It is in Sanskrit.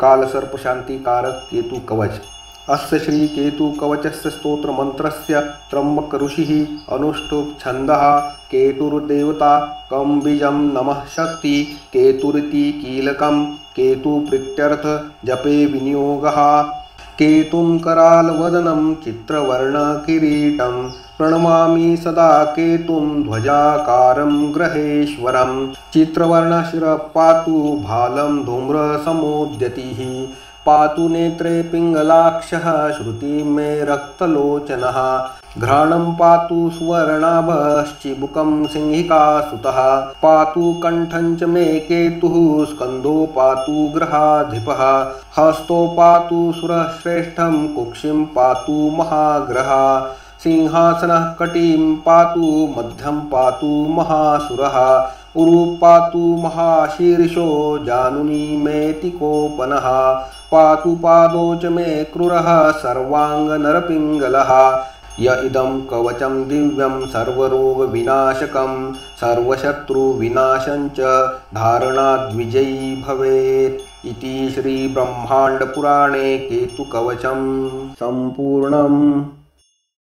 कालसर्पशान्तिकारक केतु कवच। अस्य श्री केतु कवचस्य स्तोत्र मंत्रस्य त्र्यंबक ऋषिः अनुष्टुप् छन्दः केतुर्देवता कं बीजं नमः शक्ति केतुरिति कीलकं केतु प्रीत्यर्थ जपे विनियोगः। केतुं करालवदनं चित्रवर्णकिरीटं प्रणमामि सदा केतुं ध्वजाकारं ग्रहेश्वरं। चित्रवर्णशिरः पातु भालं धूम्रसमोद्यतिः पातु नेत्रे पिङ्गलाक्षः श्रुति मे रक्तलोचनः। घ्राणं पातु सुवर्णाभश्चिबुकं सिंहिकासुतः पातु कण्ठं च मे केतुः स्कन्धो पातु ग्रहाधिपः। हस्तो पातु सुरश्रेष्ठं कुक्षिं पातु महाग्रहः। सिंहासनः कटिं पातु मध्यं पातु महासुरः। उरु पातु महाशीर्षो जानुनी मेतिकोपनः पातु पादौ च मे क्रूरः सर्वाङ्गनरपिङ्गलः। य इदं कवचं दिव्यं सर्वरोगविनाशकं सर्वशत्रुविनाशं च धारणाद्विजयी भवेत् इति श्रीब्रह्माण्डपुराणे केतुकवचं सम्पूर्णम्।